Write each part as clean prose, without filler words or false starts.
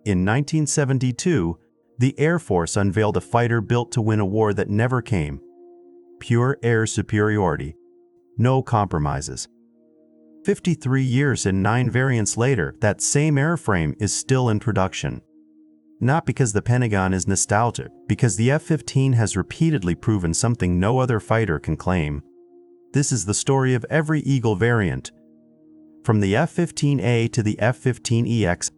In 1972, the Air Force unveiled a fighter built to win a war that never came. Pure air superiority. No compromises. 53 years and 9 variants later, that same airframe is still in production. Not because the Pentagon is nostalgic, because the F-15 has repeatedly proven something no other fighter can claim. This is the story of every Eagle variant, from the F-15A to the F-15EX,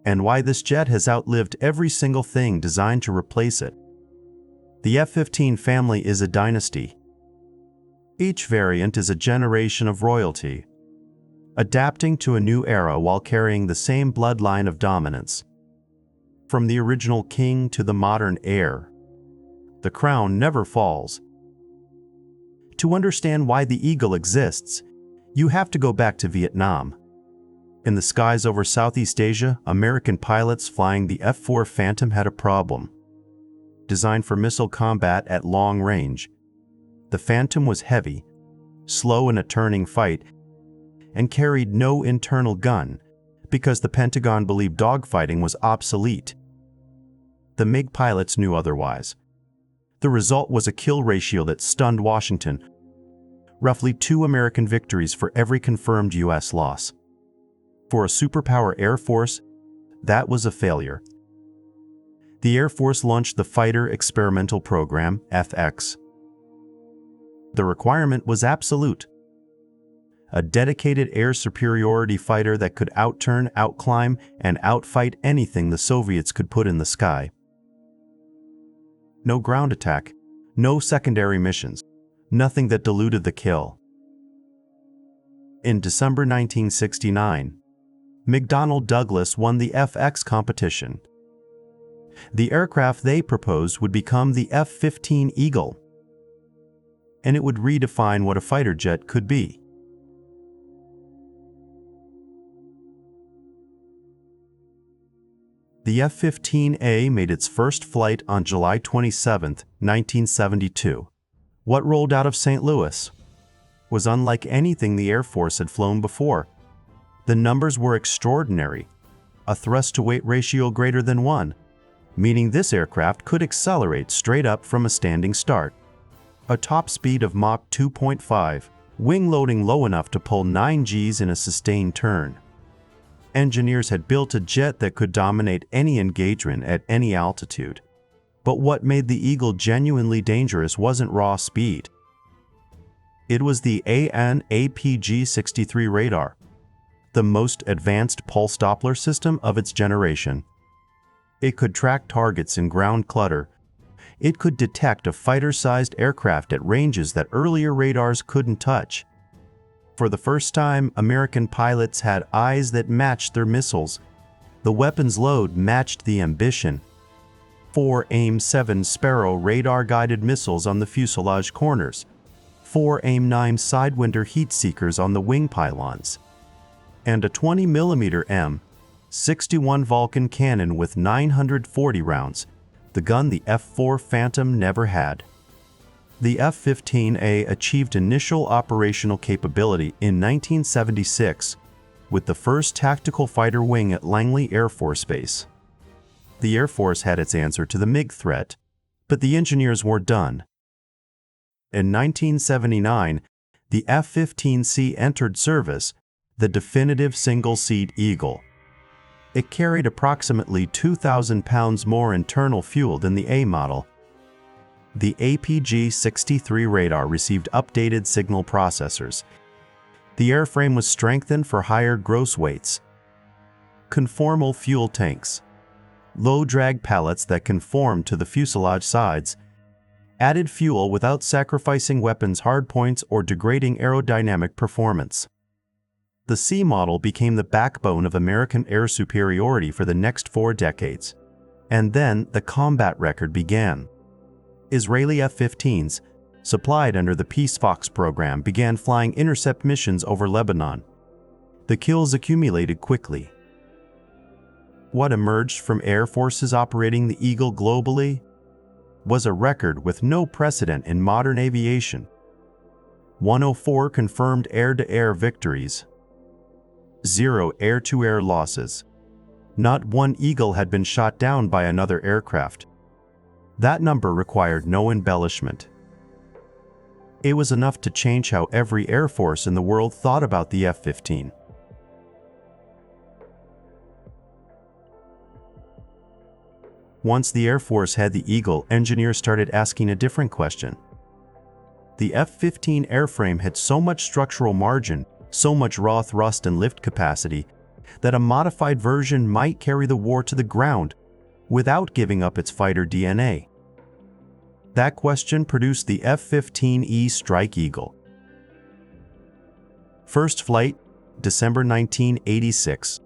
and why this jet has outlived every single thing designed to replace it. The F-15 family is a dynasty. Each variant is a generation of royalty, adapting to a new era while carrying the same bloodline of dominance. From the original king to the modern heir, the crown never falls. To understand why the Eagle exists, you have to go back to Vietnam. In the skies over Southeast Asia, American pilots flying the F-4 Phantom had a problem. Designed for missile combat at long range, the Phantom was heavy, slow in a turning fight, and carried no internal gun because the Pentagon believed dogfighting was obsolete. The MiG pilots knew otherwise. The result was a kill ratio that stunned Washington, roughly 2 American victories for every confirmed U.S. loss. For a superpower Air Force, that was a failure. The Air Force launched the Fighter Experimental Program, FX. The requirement was absolute. A dedicated air superiority fighter that could outturn, outclimb, and outfight anything the Soviets could put in the sky. No ground attack, no secondary missions, nothing that diluted the kill. In December 1969, McDonnell Douglas won the FX competition. The aircraft they proposed would become the F-15 Eagle, and it would redefine what a fighter jet could be. The F-15A made its first flight on July 27, 1972. What rolled out of St. Louis was unlike anything the Air Force had flown before. The numbers were extraordinary, a thrust-to-weight ratio greater than 1, meaning this aircraft could accelerate straight up from a standing start. A top speed of Mach 2.5, wing loading low enough to pull 9 Gs in a sustained turn. Engineers had built a jet that could dominate any engagement at any altitude. But what made the Eagle genuinely dangerous wasn't raw speed. It was the APG-63 radar, the most advanced pulse Doppler system of its generation. It could track targets in ground clutter. It could detect a fighter-sized aircraft at ranges that earlier radars couldn't touch. For the first time, American pilots had eyes that matched their missiles. The weapon's load matched the ambition. 4 AIM-7 Sparrow radar-guided missiles on the fuselage corners, 4 AIM-9 Sidewinder heat seekers on the wing pylons, and a 20mm M61 Vulcan cannon with 940 rounds, the gun the F-4 Phantom never had. The F-15A achieved initial operational capability in 1976 with the first tactical fighter wing at Langley Air Force Base. The Air Force had its answer to the MiG threat, but the engineers weren't done. In 1979, the F-15C entered service, the definitive single-seat Eagle. It carried approximately 2,000 pounds more internal fuel than the A model. The APG-63 radar received updated signal processors. The airframe was strengthened for higher gross weights. Conformal fuel tanks, low-drag pallets that conformed to the fuselage sides, added fuel without sacrificing weapons' hardpoints or degrading aerodynamic performance. The C model became the backbone of American air superiority for the next 4 decades. And then the combat record began. Israeli F-15s, supplied under the Peace Fox program, began flying intercept missions over Lebanon. The kills accumulated quickly. What emerged from air forces operating the Eagle globally was a record with no precedent in modern aviation. 104 confirmed air-to-air victories, 0 air-to-air losses, Not one Eagle had been shot down by another aircraft. That number required no embellishment. It was enough to change how every Air Force in the world thought about the F-15. Once the Air Force had the Eagle, engineers started asking a different question. The F-15 airframe had so much structural margin, so much raw thrust and lift capacity, that a modified version might carry the war to the ground without giving up its fighter DNA. That question produced the F-15E Strike Eagle. First flight, December 1986.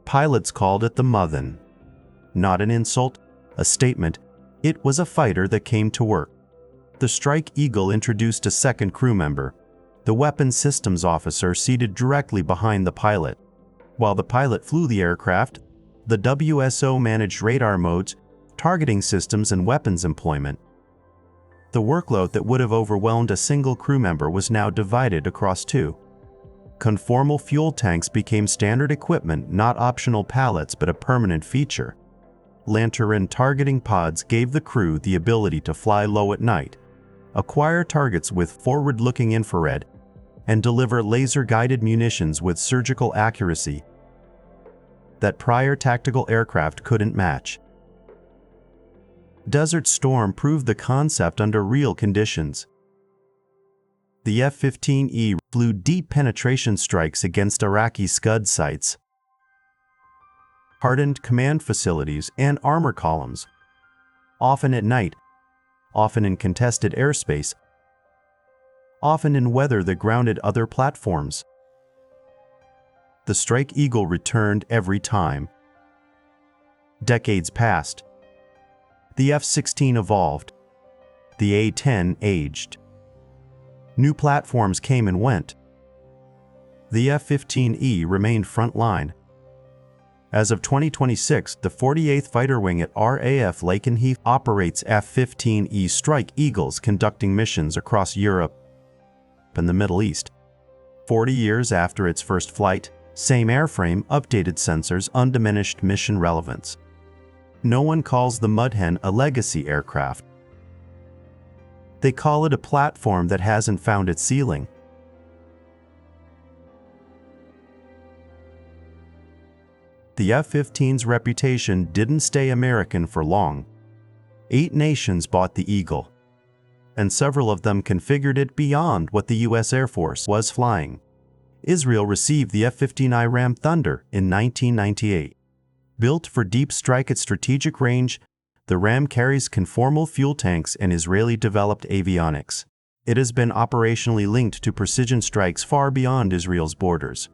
Pilots called it the Mothin. Not an insult, a statement. It was a fighter that came to work. The Strike Eagle introduced a second crew member, the weapons systems officer seated directly behind the pilot. While the pilot flew the aircraft, the WSO managed radar modes, targeting systems, and weapons employment. The workload that would have overwhelmed a single crew member was now divided across two. Conformal fuel tanks became standard equipment, not optional pallets but a permanent feature. Lantern targeting pods gave the crew the ability to fly low at night, acquire targets with forward-looking infrared, and deliver laser-guided munitions with surgical accuracy that prior tactical aircraft couldn't match. Desert Storm proved the concept under real conditions. The F-15E flew deep penetration strikes against Iraqi Scud sites, hardened command facilities, and armor columns, often at night, often in contested airspace, often in weather that grounded other platforms. The Strike Eagle returned every time. Decades passed. The F-16 evolved. The A-10 aged. New platforms came and went. The F-15E remained frontline. As of 2026, the 48th Fighter Wing at RAF Lakenheath operates F-15E Strike Eagles, conducting missions across Europe and the Middle East. 40 years after its first flight, same airframe, updated sensors, undiminished mission relevance. No one calls the Mudhen a legacy aircraft. They call it a platform that hasn't found its ceiling. The F-15's reputation didn't stay American for long. 8 nations bought the Eagle, and several of them configured it beyond what the U.S. Air Force was flying. Israel received the F-15I Ram Thunder in 1998. Built for deep strike at strategic range, the Ram carries conformal fuel tanks and Israeli-developed avionics. It has been operationally linked to precision strikes far beyond Israel's borders.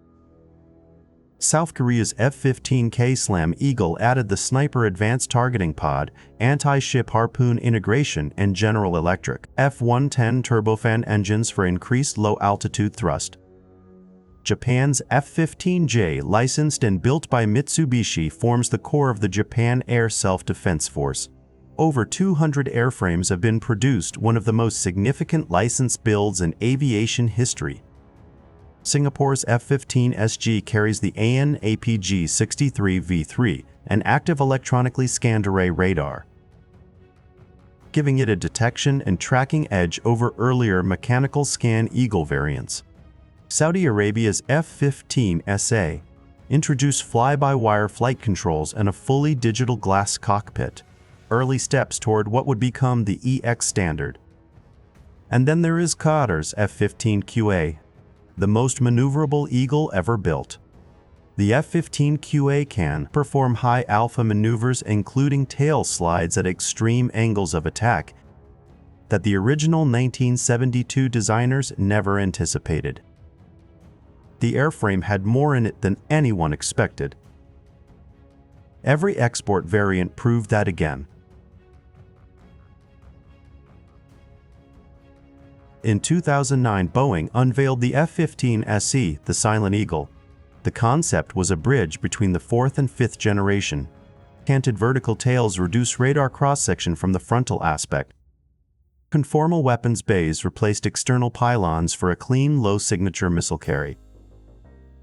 South Korea's F-15K Slam Eagle added the Sniper Advanced Targeting Pod, anti-ship harpoon integration, and General Electric F-110 turbofan engines for increased low-altitude thrust. Japan's F-15J, licensed and built by Mitsubishi, forms the core of the Japan Air Self-Defense Force. Over 200 airframes have been produced, one of the most significant licensed builds in aviation history. Singapore's F-15SG carries the AN/APG-63V3, an active electronically scanned array radar, giving it a detection and tracking edge over earlier mechanical scan Eagle variants. Saudi Arabia's F-15SA introduced fly-by-wire flight controls and a fully digital glass cockpit, early steps toward what would become the EX standard. And then there is Qatar's F-15QA, the most maneuverable Eagle ever built. The F-15QA can perform high alpha maneuvers, including tail slides at extreme angles of attack that the original 1972 designers never anticipated. The airframe had more in it than anyone expected. Every export variant proved that again. In 2009, Boeing unveiled the F-15 SE, the Silent Eagle. The concept was a bridge between the 4th and 5th generation. Canted vertical tails reduce radar cross-section from the frontal aspect. Conformal weapons bays replaced external pylons for a clean, low-signature missile carry.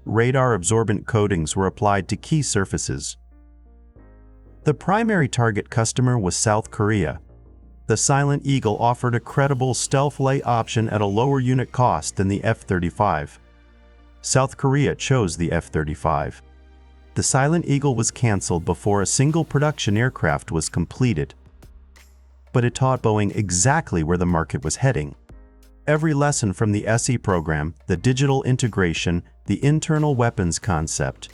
radar-absorbent coatings were applied to key surfaces. The primary target customer was South Korea. The Silent Eagle offered a credible stealth light option at a lower unit cost than the F-35. South Korea chose the F-35. The Silent Eagle was canceled before a single production aircraft was completed. But it taught Boeing exactly where the market was heading. Every lesson from the SE program, the digital integration, the internal weapons concept,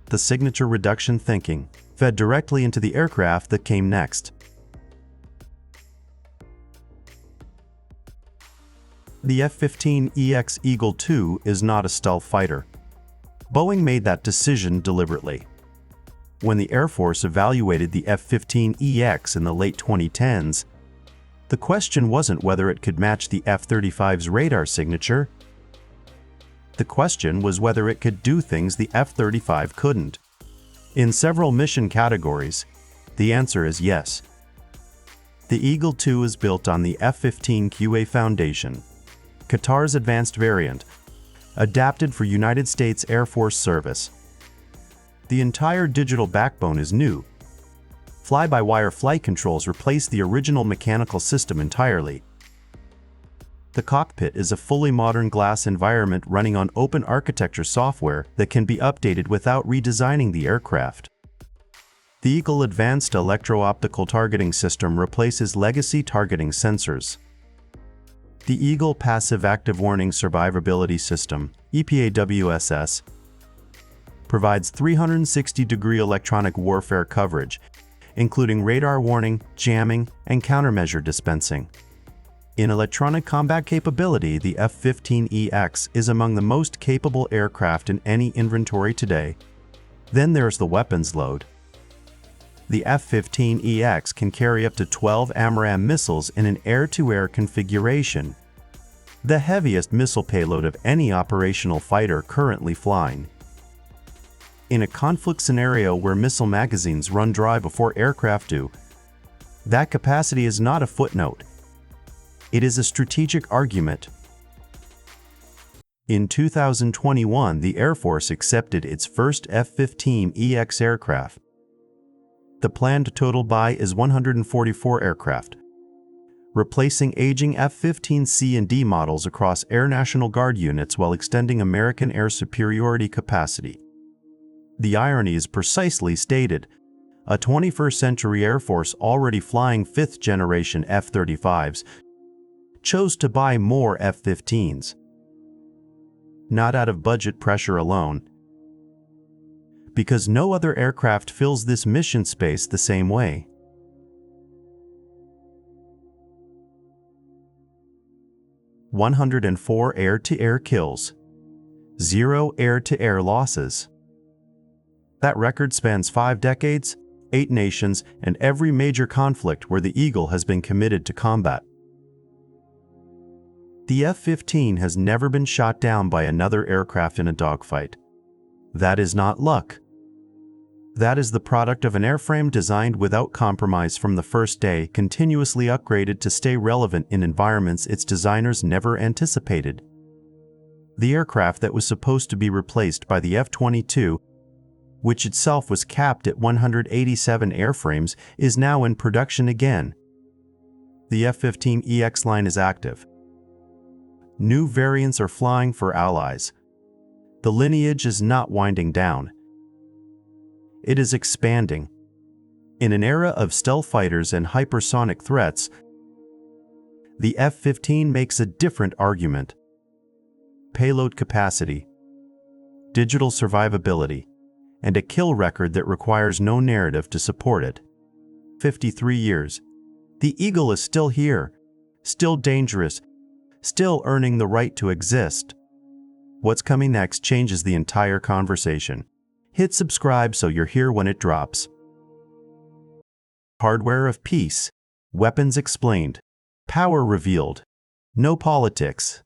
the signature reduction thinking, fed directly into the aircraft that came next. The F-15EX Eagle II is not a stealth fighter. Boeing made that decision deliberately. When the Air Force evaluated the F-15EX in the late 2010s, the question wasn't whether it could match the F-35's radar signature. The question was whether it could do things the F-35 couldn't. In several mission categories, the answer is yes. The Eagle II is built on the F-15QA foundation, Qatar's advanced variant, adapted for United States Air Force service. The entire digital backbone is new. Fly-by-wire flight controls replace the original mechanical system entirely. The cockpit is a fully modern glass environment running on open architecture software that can be updated without redesigning the aircraft. The Eagle Advanced Electro-Optical Targeting System replaces legacy targeting sensors. The Eagle Passive Active Warning Survivability System, EPAWSS, provides 360-degree electronic warfare coverage, including radar warning, jamming, and countermeasure dispensing. In electronic combat capability, the F-15EX is among the most capable aircraft in any inventory today. Then there's the weapons load. The F-15EX can carry up to 12 AMRAAM missiles in an air-to-air configuration, the heaviest missile payload of any operational fighter currently flying. In a conflict scenario where missile magazines run dry before aircraft do, that capacity is not a footnote. It is a strategic argument. In 2021, the Air Force accepted its first F-15EX aircraft. The planned total buy is 144 aircraft, replacing aging F-15C and D models across Air National Guard units while extending American air superiority capacity. The irony is precisely stated. A 21st century Air Force already flying 5th-generation F-35s chose to buy more F-15s. Not out of budget pressure alone, because no other aircraft fills this mission space the same way. "104 air-to-air kills, 0 air-to-air losses." That record spans 5 decades, 8 nations, and every major conflict where the Eagle has been committed to combat. The F-15 has never been shot down by another aircraft in a dogfight. That is not luck. That is the product of an airframe designed without compromise from the first day, continuously upgraded to stay relevant in environments its designers never anticipated. The aircraft that was supposed to be replaced by the F-22, which itself was capped at 187 airframes, is now in production again. The F-15EX line is active. New variants are flying for allies. The lineage is not winding down. It is expanding. In an era of stealth fighters and hypersonic threats, the F-15 makes a different argument. Payload capacity, digital survivability, and a kill record that requires no narrative to support it. 53 years. The Eagle is still here, still dangerous, still earning the right to exist. What's coming next changes the entire conversation. Hit subscribe so you're here when it drops. Hardware of peace. Weapons explained. Power revealed. No politics.